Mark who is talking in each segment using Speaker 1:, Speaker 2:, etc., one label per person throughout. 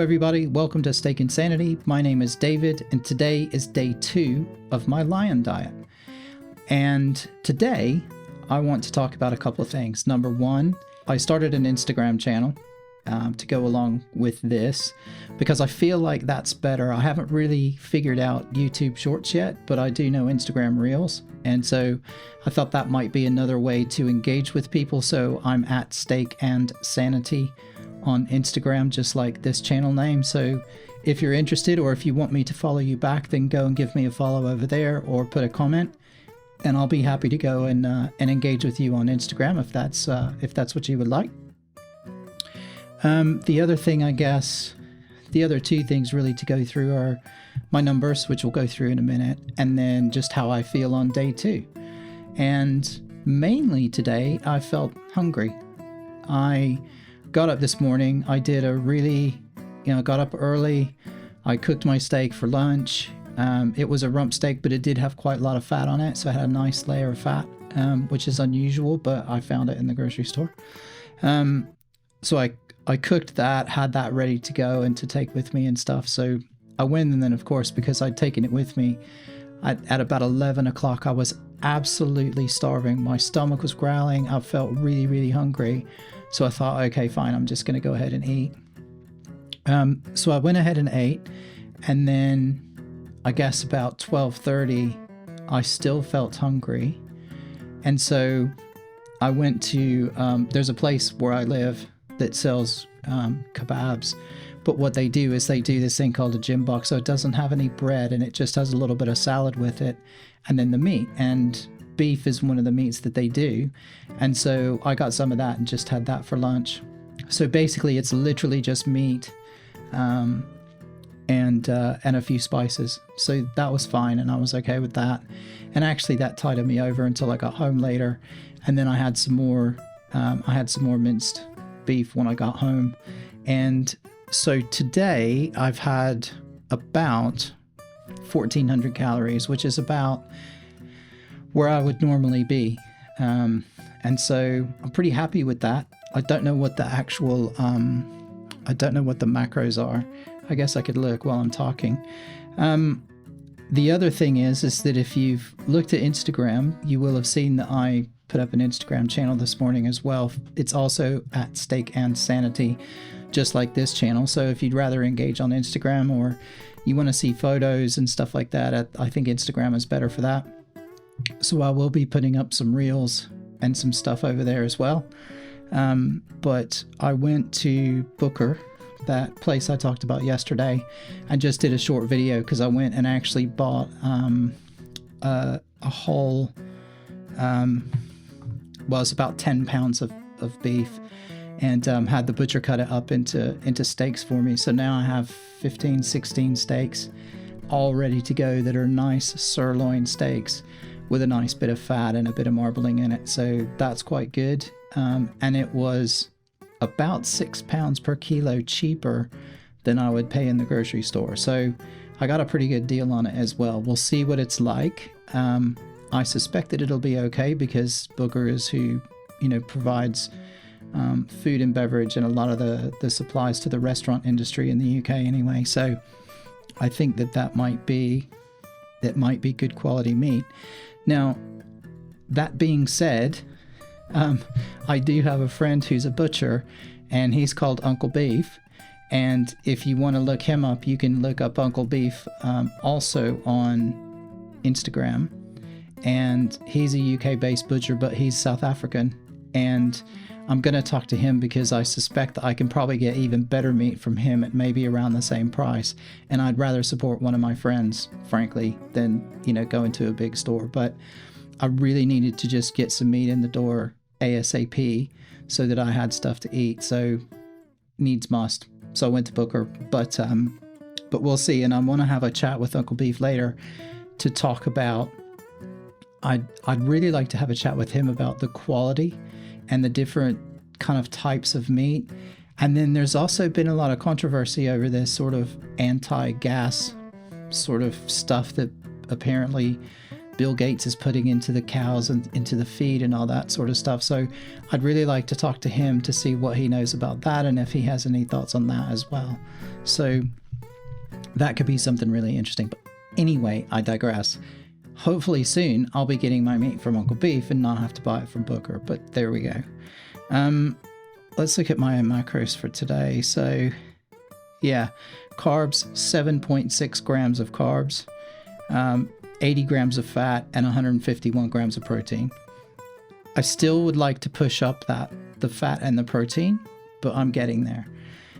Speaker 1: everybody, welcome to Steak and Sanity. My name is David, and today is day 2 of my lion diet. And today, I want to talk about a couple of things. Number one, I started an Instagram channel to go along with this because I feel like that's better. I haven't really figured out YouTube Shorts yet, but I do know Instagram Reels. And so I thought that might be another way to engage with people. So I'm at Steak and Sanity on Instagram, just like this channel name. So if you're interested, or if you want me to follow you back, then go and give me a follow over there or put a comment, and I'll be happy to go and engage with you on Instagram if that's what you would like. The other thing, I guess, the other two things really to go through are my numbers, which we'll go through in a minute, and then just how I feel on day 2. And mainly today, I felt hungry. I got up this morning. I did got up early. I cooked my steak for lunch. It was a rump steak, but it did have quite a lot of fat on it. So it had a nice layer of fat, which is unusual, but I found it in the grocery store. So I cooked that, had that ready to go and to take with me and stuff. So I went, and then of course, because I'd taken it with me, at about 11 o'clock, I was absolutely starving. My stomach was growling. I felt really, really hungry. So I thought, okay, fine, I'm just going to go ahead and eat. So I went ahead and ate, and then I guess about 12:30, I still felt hungry. And so I went to, there's a place where I live that sells kebabs, but what they do is they do this thing called a gym box. So it doesn't have any bread, and it just has a little bit of salad with it, and then the meat. And beef is one of the meats that they do. And so I got some of that and just had that for lunch. So basically it's literally just meat and a few spices. So that was fine, and I was okay with that. And actually that tided me over until I got home later. And then I had some more minced beef when I got home. And so today I've had about 1,400 calories, which is about where I would normally be. And so I'm pretty happy with that. I don't know what the macros are. I guess I could look while I'm talking. The other thing is that if you've looked at Instagram, you will have seen that I put up an Instagram channel this morning as well. It's also at Steak and Sanity, just like this channel. So if you'd rather engage on Instagram, or you want to see photos and stuff like that, I think Instagram is better for that. So I will be putting up some reels and some stuff over there as well. But I went to Booker, that place I talked about yesterday, and just did a short video because I went and actually bought a whole, it's about 10 pounds of beef, and had the butcher cut it up into steaks for me. So now I have 15, 16 steaks all ready to go that are nice sirloin steaks with a nice bit of fat and a bit of marbling in it. So that's quite good. And it was about 6 pounds per kilo cheaper than I would pay in the grocery store. So I got a pretty good deal on it as well. We'll see what it's like. I suspect that it'll be okay because Booker is who, provides food and beverage and a lot of the supplies to the restaurant industry in the UK anyway. So I think that might be good quality meat. Now, that being said, I do have a friend who's a butcher, and he's called Uncle Beef. And if you want to look him up, you can look up Uncle Beef also on Instagram. And he's a UK-based butcher, but he's South African. And I'm going to talk to him because I suspect that I can probably get even better meat from him at maybe around the same price. And I'd rather support one of my friends, frankly, than, go into a big store. But I really needed to just get some meat in the door ASAP so that I had stuff to eat. So needs must. So I went to Booker, but we'll see. And I want to have a chat with Uncle Beef later to talk about, I'd really like to have a chat with him about the quality and the different kind of types of meat. And then there's also been a lot of controversy over this sort of anti-gas sort of stuff that apparently Bill Gates is putting into the cows and into the feed and all that sort of stuff. So I'd really like to talk to him to see what he knows about that and if he has any thoughts on that as well. So that could be something really interesting. But anyway, I digress. Hopefully soon I'll be getting my meat from Uncle Beef and not have to buy it from Booker, but there we go. Let's look at my macros for today. So yeah, carbs, 7.6 grams of carbs, 80 grams of fat, and 151 grams of protein. I still would like to push up the fat and the protein, but I'm getting there.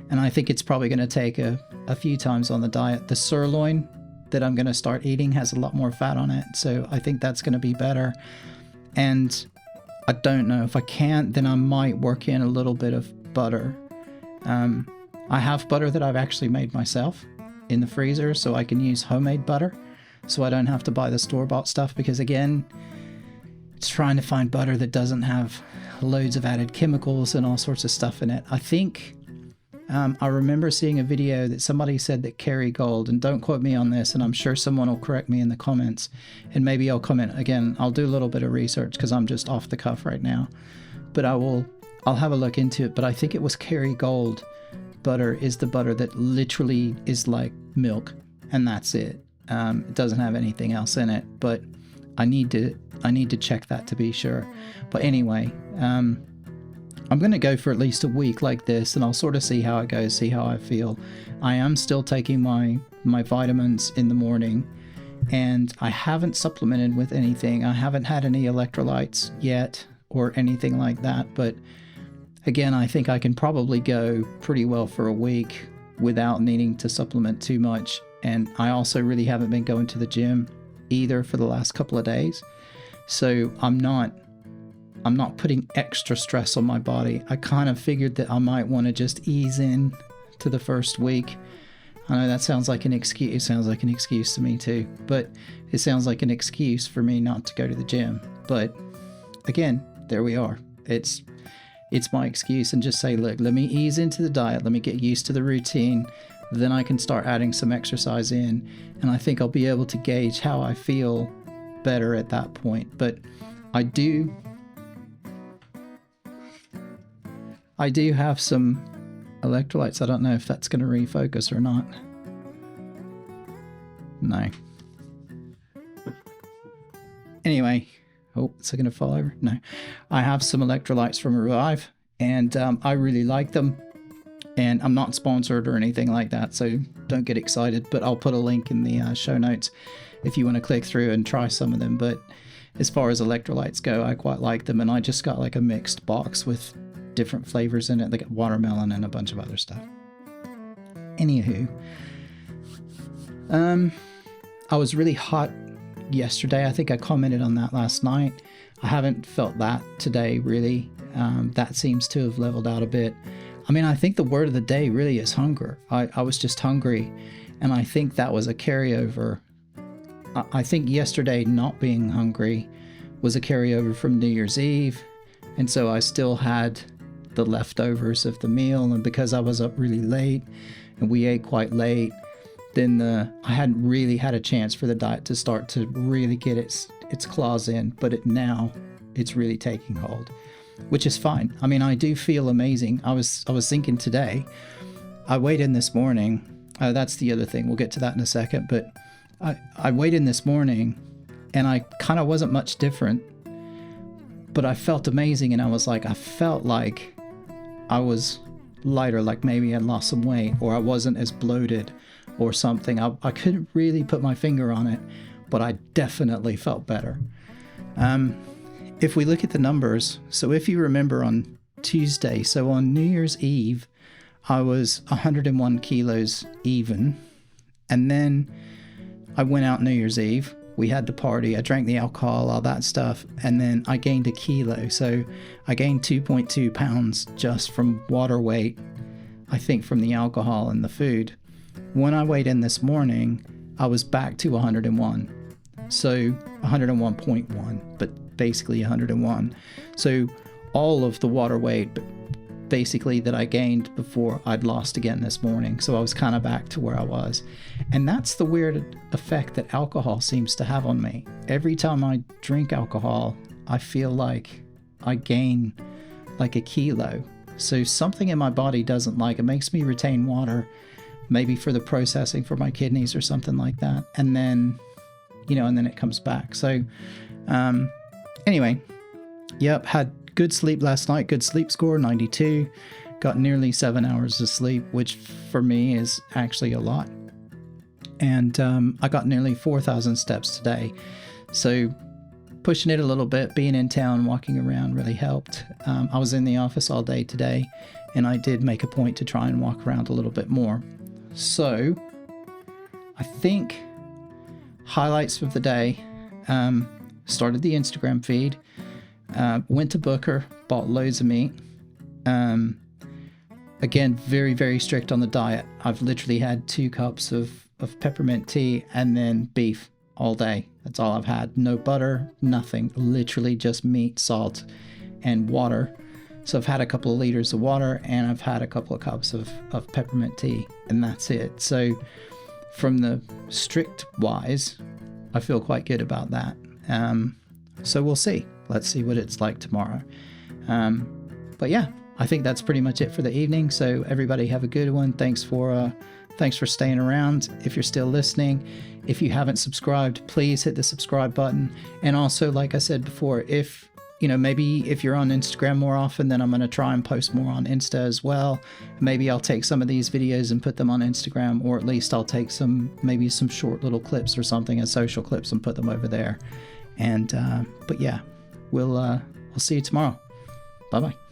Speaker 1: And I think it's probably going to take a few times on the diet. The sirloin that I'm going to start eating has a lot more fat on it, so I think that's going to be better. And I don't know, if I can't, then I might work in a little bit of butter. I have butter that I've actually made myself in the freezer, so I can use homemade butter, so I don't have to buy the store-bought stuff, because again, it's trying to find butter that doesn't have loads of added chemicals and all sorts of stuff in it. I think I remember seeing a video that somebody said that Kerrygold, and don't quote me on this, and I'm sure someone will correct me in the comments, and maybe I'll comment again. I'll do a little bit of research because I'm just off the cuff right now, but I'll have a look into it. But I think it was Kerrygold butter is the butter that literally is like milk, and that's it. It doesn't have anything else in it, but I need to check that to be sure. But anyway, I'm going to go for at least a week like this, and I'll sort of see how it goes, see how I feel. I am still taking my vitamins in the morning, and I haven't supplemented with anything. I haven't had any electrolytes yet or anything like that, but again, I think I can probably go pretty well for a week without needing to supplement too much. And I also really haven't been going to the gym either for the last couple of days, so I'm not putting extra stress on my body. I kind of figured that I might want to just ease in to the first week. I know that sounds like an excuse. It sounds like an excuse to me too, but it sounds like an excuse for me not to go to the gym. But again, there we are. It's my excuse, and just say, look, let me ease into the diet. Let me get used to the routine. Then I can start adding some exercise in, and I think I'll be able to gauge how I feel better at that point. But I do have some electrolytes. I don't know if that's going to refocus or not. No. Anyway, is it going to fall over? No. I have some electrolytes from Revive, and I really like them. And I'm not sponsored or anything like that, so don't get excited. But I'll put a link in the show notes if you want to click through and try some of them. But as far as electrolytes go, I quite like them, and I just got like a mixed box with different flavors in it. They got watermelon and a bunch of other stuff. Anywho, I was really hot yesterday. I think I commented on that last night. I haven't felt that today, really. That seems to have leveled out a bit. I mean, I think the word of the day really is hunger. I was just hungry, and I think that was a carryover. I think yesterday not being hungry was a carryover from New Year's Eve, and so I still had the leftovers of the meal, and because I was up really late and we ate quite late, then I hadn't really had a chance for the diet to start to really get its claws in, but now it's really taking hold, which is fine. I mean, I do feel amazing. I was thinking today, I weighed in this morning. That's the other thing. We'll get to that in a second, but I weighed in this morning, and I kind of wasn't much different, but I felt amazing, and I felt like I was lighter, like maybe I lost some weight, or I wasn't as bloated or something. I couldn't really put my finger on it, but I definitely felt better. If we look at the numbers, so if you remember on Tuesday, so on New Year's Eve, I was 101 kilos even, and then I went out New Year's Eve. We had the party, I drank the alcohol, all that stuff, and then I gained a kilo. So I gained 2.2 pounds just from water weight, I think from the alcohol and the food. When I weighed in this morning, I was back to 101. So 101.1, but basically 101. So all of the water weight basically that I gained before I'd lost again this morning. So I was kind of back to where I was. And that's the weird effect that alcohol seems to have on me. Every time I drink alcohol, I feel like I gain like a kilo. So something in my body doesn't like it. Makes me retain water, maybe for the processing for my kidneys or something like that. And then, and then it comes back. So anyway, yep, had good sleep last night. Good sleep score, 92. Got nearly 7 hours of sleep, which for me is actually a lot. And I got nearly 4,000 steps today. So pushing it a little bit, being in town, walking around really helped. I was in the office all day today, and I did make a point to try and walk around a little bit more. So I think highlights of the day, started the Instagram feed, went to Booker, bought loads of meat. Again, very, very strict on the diet. I've literally had 2 cups of peppermint tea and then beef all day. That's all I've had. No butter, nothing. Literally just meat, salt, and water. So I've had a couple of liters of water, and I've had a couple of cups of peppermint tea, and that's it. So from the strict wise, I feel quite good about that. So we'll see. Let's see what it's like tomorrow. But yeah, I think that's pretty much it for the evening. So everybody have a good one. Thanks for staying around. If you're still listening, if you haven't subscribed, please hit the subscribe button. And also, like I said before, if maybe if you're on Instagram more often, then I'm going to try and post more on Insta as well. Maybe I'll take some of these videos and put them on Instagram, or at least I'll take some short little clips or something as social clips and put them over there. And but yeah, we'll see you tomorrow. Bye bye.